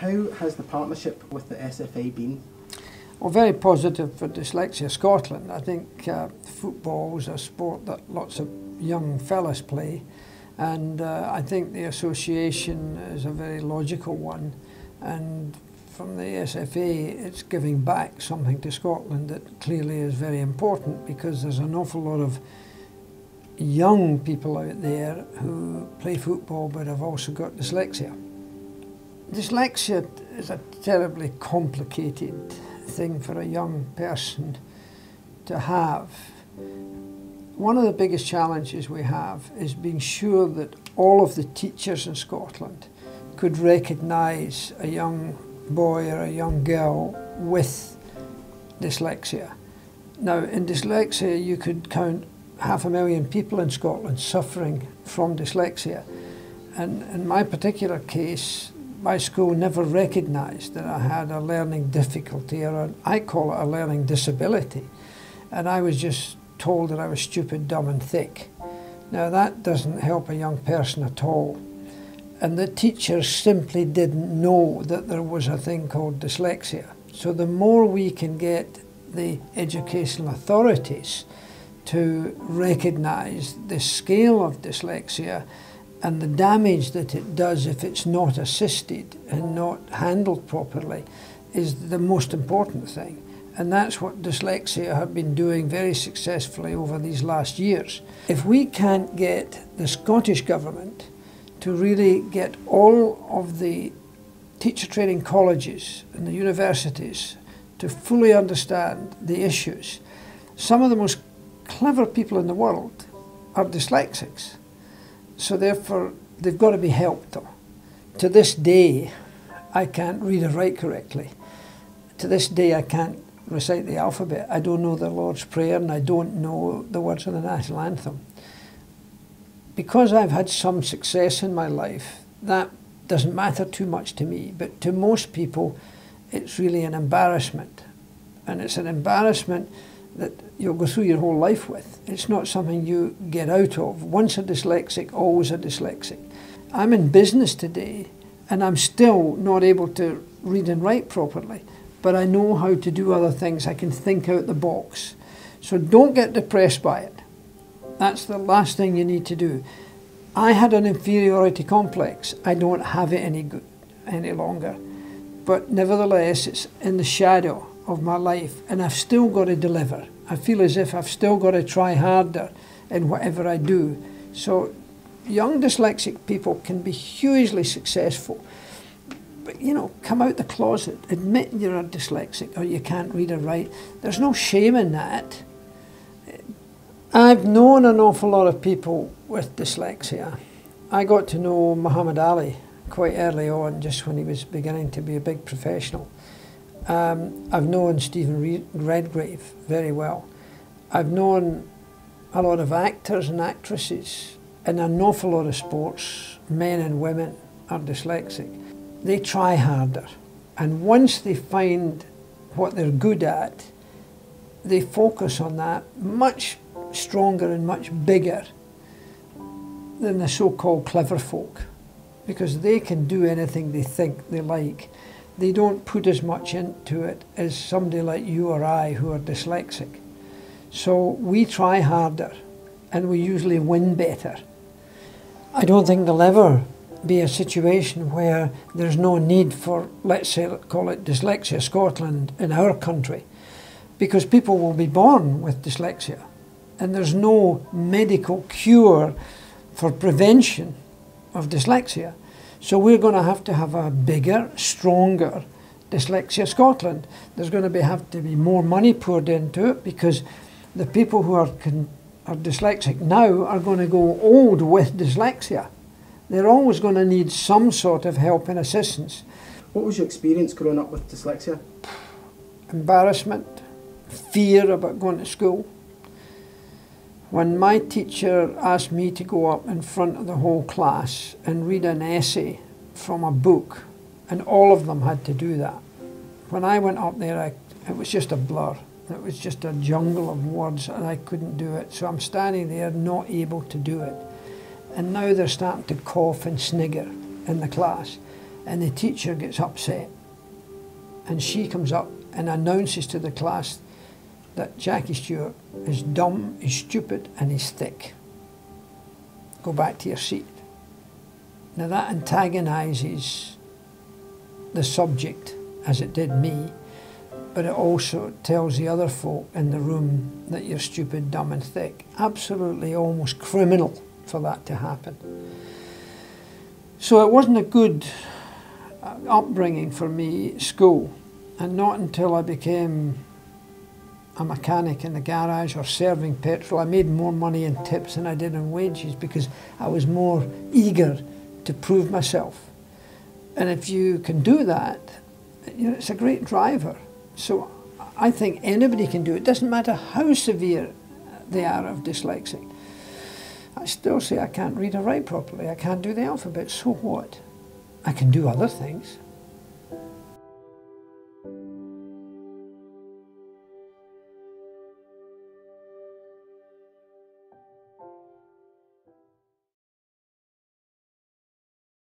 How has the partnership with the SFA been? Well, very positive for Dyslexia Scotland. I think football is a sport that lots of young fellas play, and I think the association is a very logical one, and from the SFA it's giving back something to Scotland that clearly is very important, because there's an awful lot of young people out there who play football but have also got dyslexia. Dyslexia is a terribly complicated thing for a young person to have. One of the biggest challenges we have is being sure that all of the teachers in Scotland could recognise a young boy or a young girl with dyslexia. Now, in dyslexia you could count 500,000 people in Scotland suffering from dyslexia, and in my particular case my school never recognised that I had a learning difficulty, or I call it a learning disability, and I was just told that I was stupid, dumb and thick. Now that doesn't help a young person at all, and the teachers simply didn't know that there was a thing called dyslexia. So the more we can get the educational authorities to recognise the scale of dyslexia and the damage that it does if it's not assisted and not handled properly, is the most important thing. And that's what Dyslexia have been doing very successfully over these last years. If we can't get the Scottish Government to really get all of the teacher training colleges and the universities to fully understand the issues, some of the most clever people in the world are dyslexics. So therefore, they've got to be helped. To this day, I can't read or write correctly. To this day, I can't recite the alphabet. I don't know the Lord's Prayer, and I don't know the words of the national anthem. Because I've had some success in my life, that doesn't matter too much to me. But to most people, it's really an embarrassment. And it's an embarrassment that you'll go through your whole life with. It's not something you get out of. Once a dyslexic, always a dyslexic. I'm in business today and I'm still not able to read and write properly, but I know how to do other things. I can think out the box. So don't get depressed by it. That's the last thing you need to do. I had an inferiority complex. I don't have it any longer. But nevertheless, it's in the shadow of my life, and I've still got to deliver. I feel as if I've still got to try harder in whatever I do. So young dyslexic people can be hugely successful. But, you know, come out the closet, admit you're a dyslexic or you can't read or write. There's no shame in that. I've known an awful lot of people with dyslexia. I got to know Muhammad Ali quite early on, just when he was beginning to be a big professional. I've known Stephen Redgrave very well. I've known a lot of actors and actresses, and an awful lot of sports, men and women, are dyslexic. They try harder, and once they find what they're good at, they focus on that much stronger and much bigger than the so-called clever folk, because they can do anything they think they like. They don't put as much into it as somebody like you or I who are dyslexic. So we try harder and we usually win better. I don't think there'll ever be a situation where there's no need for, let's say, call it Dyslexia Scotland in our country, because people will be born with dyslexia and there's no medical cure for prevention of dyslexia. So we're going to have a bigger, stronger Dyslexia Scotland. There's going to have to be more money poured into it, because the people who are dyslexic now are going to go old with dyslexia. They're always going to need some sort of help and assistance. What was your experience growing up with dyslexia? Embarrassment, fear about going to school. When my teacher asked me to go up in front of the whole class and read an essay from a book, and all of them had to do that. When I went up there, it was just a blur. It was just a jungle of words, and I couldn't do it. So I'm standing there not able to do it. And now they're starting to cough and snigger in the class. and the teacher gets upset, and she comes up and announces to the class that Jackie Stewart is dumb, he's stupid, and he's thick. Go back to your seat. Now that antagonises the subject, as it did me, but it also tells the other folk in the room that you're stupid, dumb and thick. Absolutely almost criminal for that to happen. So it wasn't a good upbringing for me at school, and not until I became a mechanic in the garage or serving petrol. I made more money in tips than I did in wages because I was more eager to prove myself. And if you can do that, you know, it's a great driver. So I think anybody can do it. It doesn't matter how severe they are of dyslexic. I still say I can't read or write properly. I can't do the alphabet. So what? I can do other things.